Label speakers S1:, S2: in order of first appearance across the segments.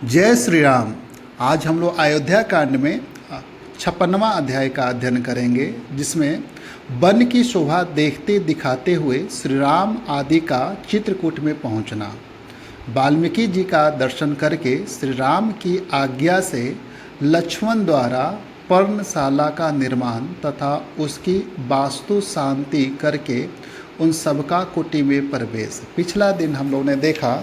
S1: जय श्री राम। आज हम लोग अयोध्या कांड में 56वां अध्याय का अध्ययन करेंगे, जिसमें वन की शोभा देखते दिखाते हुए श्री राम आदि का चित्रकूट में पहुंचना, वाल्मीकि जी का दर्शन करके श्री राम की आज्ञा से लक्ष्मण द्वारा पर्णशाला का निर्माण तथा उसकी वास्तु शांति करके उन सबका कुटी में प्रवेश। पिछला दिन हम लोगों ने देखा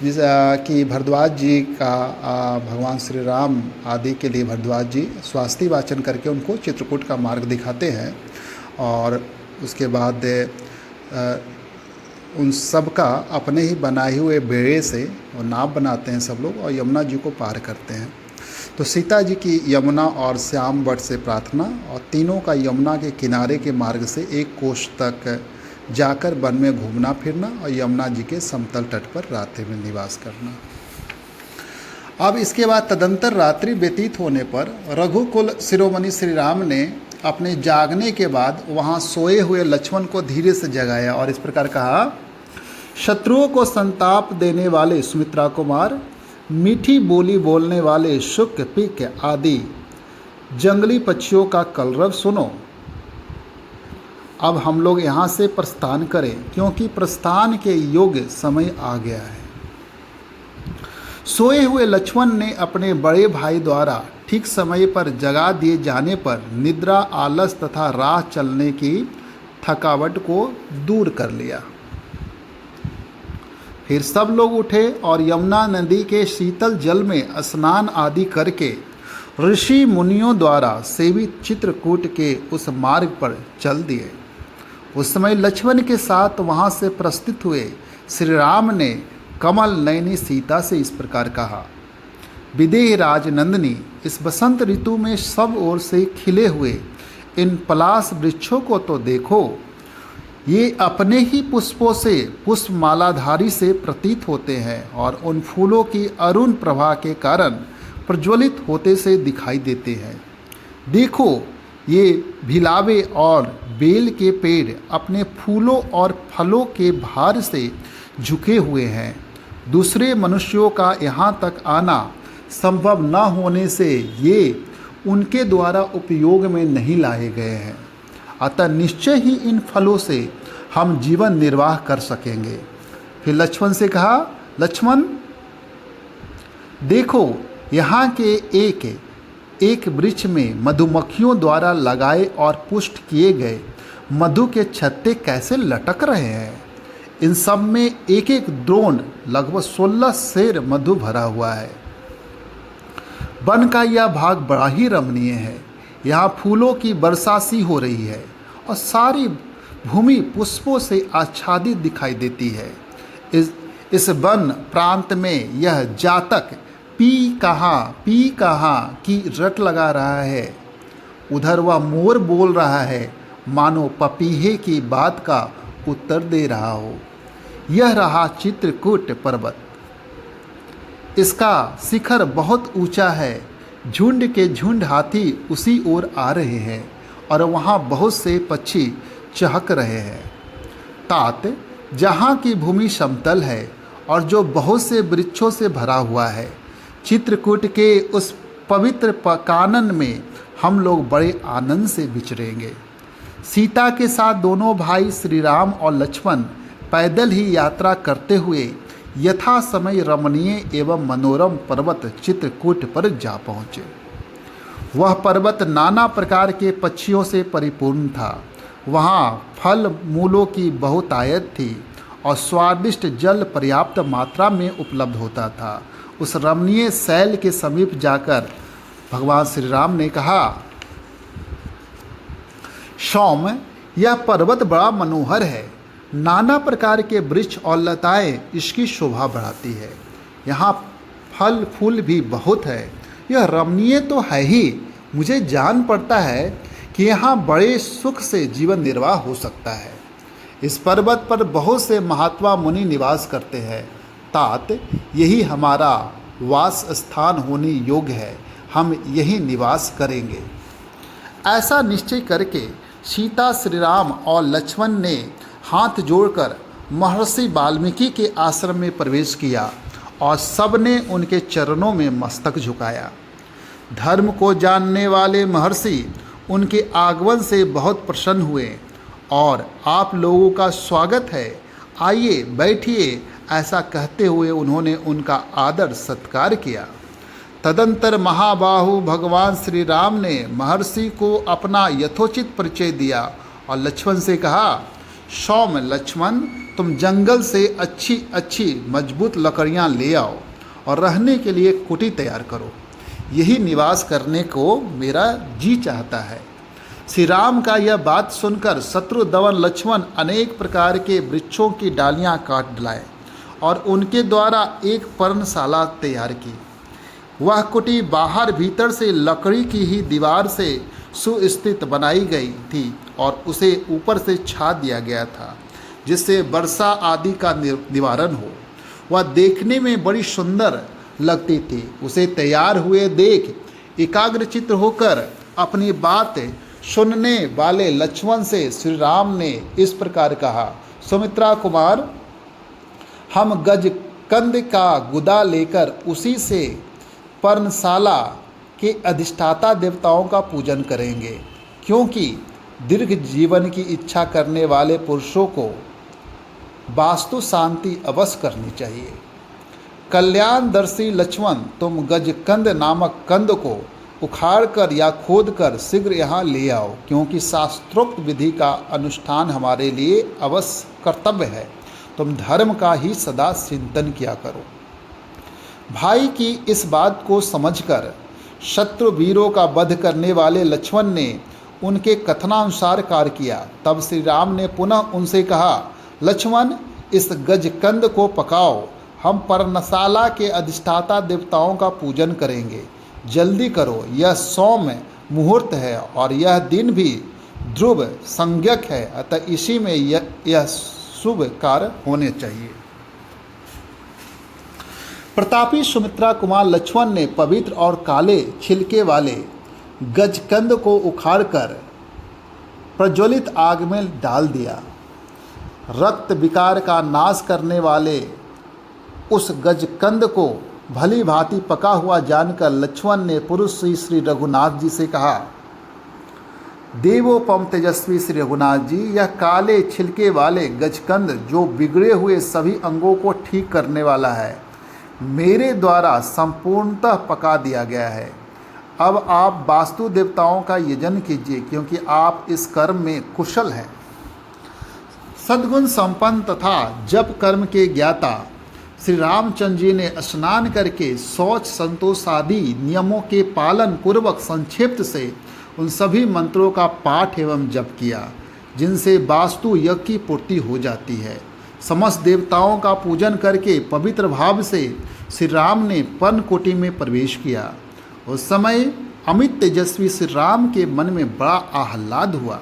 S1: कि भरद्वाज जी का भगवान श्री राम आदि के लिए भरद्वाज जी स्वास्ति वाचन करके उनको चित्रकूट का मार्ग दिखाते हैं, और उसके बाद उन सब का अपने ही बनाए हुए बेड़े से और नाव बनाते हैं सब लोग, और यमुना जी को पार करते हैं। तो सीता जी की यमुना और श्याम वट से प्रार्थना, और तीनों का यमुना के किनारे के मार्ग से 1 कोस तक जाकर वन में घूमना फिरना और यमुना जी के समतल तट पर रात्रि में निवास करना। अब इसके बाद तदंतर रात्रि व्यतीत होने पर रघुकुल शिरोमणि श्री राम ने अपने जागने के बाद वहाँ सोए हुए लक्ष्मण को धीरे से जगाया और इस प्रकार कहा, शत्रुओं को संताप देने वाले सुमित्रा कुमार, मीठी बोली बोलने वाले शुक पिक आदि जंगली पक्षियों का कलरव सुनो। अब हम लोग यहाँ से प्रस्थान करें, क्योंकि प्रस्थान के योग्य समय आ गया है। सोए हुए लक्ष्मण ने अपने बड़े भाई द्वारा ठीक समय पर जगा दिए जाने पर निद्रा, आलस तथा राह चलने की थकावट को दूर कर लिया। फिर सब लोग उठे और यमुना नदी के शीतल जल में स्नान आदि करके ऋषि मुनियों द्वारा सेवित चित्रकूट के उस मार्ग पर चल दिए। उस समय लक्ष्मण के साथ वहाँ से प्रस्थित हुए श्री राम ने कमल नयनी सीता से इस प्रकार कहा, विदेह राजनंदिनी, इस बसंत ऋतु में सब ओर से खिले हुए इन पलाश वृक्षों को तो देखो। ये अपने ही पुष्पों से पुष्पमालाधारी से प्रतीत होते हैं और उन फूलों की अरुण प्रभा के कारण प्रज्वलित होते से दिखाई देते हैं। देखो, ये भिलावे और बेल के पेड़ अपने फूलों और फलों के भार से झुके हुए हैं। दूसरे मनुष्यों का यहाँ तक आना संभव न होने से ये उनके द्वारा उपयोग में नहीं लाए गए हैं, अतः निश्चय ही इन फलों से हम जीवन निर्वाह कर सकेंगे। फिर लक्ष्मण से कहा, लक्ष्मण देखो, यहाँ के एक वृक्ष में मधुमक्खियों द्वारा लगाए और पुष्ट किए गए मधु के छत्ते कैसे लटक रहे हैं। इन सब में एक एक द्रोण लगभग 16 सेर मधु भरा हुआ है। वन का यह भाग बड़ा ही रमणीय है। यहाँ फूलों की वर्षा सी हो रही है और सारी भूमि पुष्पों से आच्छादित दिखाई देती है। इस वन प्रांत में यह जातक पी कहाँ की रट लगा रहा है। उधर वह मोर बोल रहा है, मानो पपीहे की बात का उत्तर दे रहा हो। यह रहा चित्रकूट पर्वत। इसका शिखर बहुत ऊंचा है। झुंड के झुंड हाथी उसी ओर आ रहे हैं और वहाँ बहुत से पक्षी चहक रहे हैं। तात जहाँ की भूमि समतल है और जो बहुत से वृक्षों से भरा हुआ है, चित्रकूट के उस पवित्र कानन में हम लोग बड़े आनंद से विचरेंगे। सीता के साथ दोनों भाई श्री राम और लक्ष्मण पैदल ही यात्रा करते हुए यथा समय रमणीय एवं मनोरम पर्वत चित्रकूट पर जा पहुँचे। वह पर्वत नाना प्रकार के पक्षियों से परिपूर्ण था। वहाँ फल मूलों की बहुतायत थी और स्वादिष्ट जल पर्याप्त मात्रा में उपलब्ध होता था। उस रमणीय शैल के समीप जाकर भगवान श्री राम ने कहा, सौम्य, यह पर्वत बड़ा मनोहर है। नाना प्रकार के वृक्ष और लताएं इसकी शोभा बढ़ाती है। यहाँ फल फूल भी बहुत है। यह रमणीय तो है ही, मुझे जान पड़ता है कि यहाँ बड़े सुख से जीवन निर्वाह हो सकता है। इस पर्वत पर बहुत से महात्मा मुनि निवास करते हैं। तात यही हमारा वास स्थान होने योग्य है। हम यही निवास करेंगे। ऐसा निश्चय करके सीता, श्री राम और लक्ष्मण ने हाथ जोड़कर महर्षि वाल्मीकि के आश्रम में प्रवेश किया और सबने उनके चरणों में मस्तक झुकाया। धर्म को जानने वाले महर्षि उनके आगमन से बहुत प्रसन्न हुए और आप लोगों का स्वागत है, आइए बैठिए, ऐसा कहते हुए उन्होंने उनका आदर सत्कार किया। तदंतर महाबाहु भगवान श्री राम ने महर्षि को अपना यथोचित परिचय दिया और लक्ष्मण से कहा, सौम्य लक्ष्मण, तुम जंगल से अच्छी अच्छी मजबूत लकड़ियां ले आओ और रहने के लिए कुटी तैयार करो। यही निवास करने को मेरा जी चाहता है। श्री राम का यह बात सुनकर शत्रुदमन लक्ष्मण अनेक प्रकार के वृक्षों की डालियां काट लाए और उनके द्वारा एक पर्णशाला तैयार की। वह कुटी बाहर भीतर से लकड़ी की ही दीवार से सुस्थित बनाई गई थी और उसे ऊपर से छा दिया गया था, जिससे वर्षा आदि का निवारण हो। वह देखने में बड़ी सुंदर लगती थी। उसे तैयार हुए देख एकाग्रचित्त होकर अपनी बात सुनने वाले लक्ष्मण से श्री राम ने इस प्रकार कहा, सुमित्रा कुमार, हम गज कंद का गुदा लेकर उसी से पर्णशाला के अधिष्ठाता देवताओं का पूजन करेंगे, क्योंकि दीर्घ जीवन की इच्छा करने वाले पुरुषों को वास्तु शांति अवश्य करनी चाहिए। कल्याणदर्शी लक्ष्मण, तुम गजकंद नामक कंद को उखाड़कर या खोदकर शीघ्र यहाँ ले आओ, क्योंकि शास्त्रोक्त विधि का अनुष्ठान हमारे लिए अवश्य कर्तव्य है। तुम धर्म का ही सदा चिंतन किया करो। भाई की इस बात को समझकर शत्रु वीरों का वध करने वाले लक्ष्मण ने उनके कथनानुसार कार्य किया। तब श्री राम ने पुनः उनसे कहा, लक्ष्मण, इस गजकंद को पकाओ, हम पर्णशाला के अधिष्ठाता देवताओं का पूजन करेंगे। जल्दी करो, यह सौम्य मुहूर्त है और यह दिन भी ध्रुव संज्ञक है, अतः इसी में यह शुभ कार्य होने चाहिए। प्रतापी सुमित्रा कुमार लक्ष्मण ने पवित्र और काले छिलके वाले गजकंद को उखाड़कर प्रज्वलित आग में डाल दिया। रक्त विकार का नाश करने वाले उस गजकंद को भली भांति पका हुआ जानकर लक्ष्मण ने पुरुष श्री रघुनाथ जी से कहा, देवोपम तेजस्वी श्री रघुनाथ जी, यह काले छिलके वाले गजकंद जो बिगड़े हुए सभी अंगों को ठीक करने वाला है, मेरे द्वारा संपूर्णतः पका दिया गया है। अब आप वास्तु देवताओं का यजन कीजिए, क्योंकि आप इस कर्म में कुशल हैं। सद्गुण संपन्न तथा जप कर्म के ज्ञाता श्री रामचंद्र जी ने स्नान करके शौच संतोष आदि नियमों के पालन पूर्वक संक्षिप्त से उन सभी मंत्रों का पाठ एवं जप किया, जिनसे वास्तु यज्ञ की पूर्ति हो जाती है। समस्त देवताओं का पूजन करके पवित्र भाव से श्री राम ने पर्णकुटी में प्रवेश किया। उस समय अमित तेजस्वी श्री राम के मन में बड़ा आह्लाद हुआ।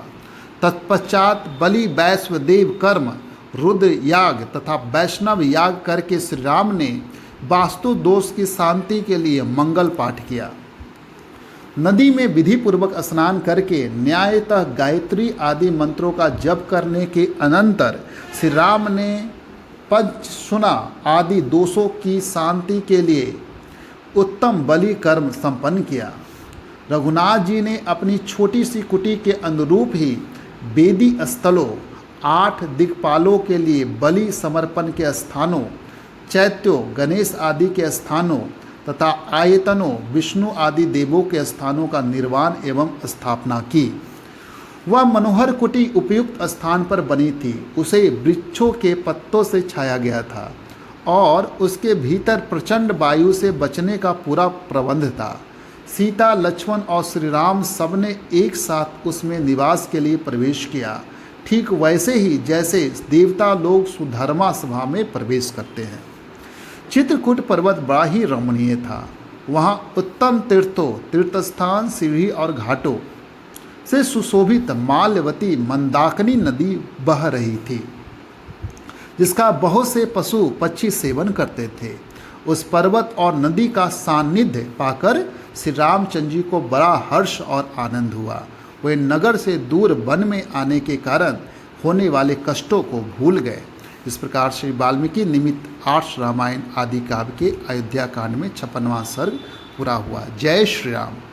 S1: तत्पश्चात बलि वैश्वदेव कर्म, रुद्र याग तथा वैष्णव याग करके श्री राम ने वास्तु दोष की शांति के लिए मंगल पाठ किया। नदी में विधि पूर्वक स्नान करके न्यायतः गायत्री आदि मंत्रों का जप करने के अनंतर श्री राम ने पंचसुना आदि दोषों की शांति के लिए उत्तम बलि कर्म संपन्न किया। रघुनाथ जी ने अपनी छोटी सी कुटी के अनुरूप ही वेदी स्थलों, 8 दिक्पालों के लिए बलि समर्पण के स्थानों, चैत्यों, गणेश आदि के स्थानों तथा आयतनों, विष्णु आदि देवों के स्थानों का निर्माण एवं स्थापना की। वह मनोहर कुटी उपयुक्त स्थान पर बनी थी। उसे वृक्षों के पत्तों से छाया गया था और उसके भीतर प्रचंड वायु से बचने का पूरा प्रबंध था। सीता, लक्ष्मण और श्री राम सबने एक साथ उसमें निवास के लिए प्रवेश किया, ठीक वैसे ही जैसे देवता लोग सुधर्मा सभा में प्रवेश करते हैं। चित्रकूट पर्वत बड़ा ही रमणीय था। वहाँ उत्तम तीर्थस्थान, सीढ़ी और घाटों से सुशोभित माल्यवती मंदाकिनी नदी बह रही थी, जिसका बहुत से पशु पक्षी सेवन करते थे। उस पर्वत और नदी का सानिध्य पाकर श्री रामचंद्र जी को बड़ा हर्ष और आनंद हुआ। वे नगर से दूर वन में आने के कारण होने वाले कष्टों को भूल गए। इस प्रकार श्री वाल्मीकि निमित्त आर्ष रामायण आदि काव्य के अयोध्या कांड में 56वां सर्ग पूरा हुआ। जय श्री राम।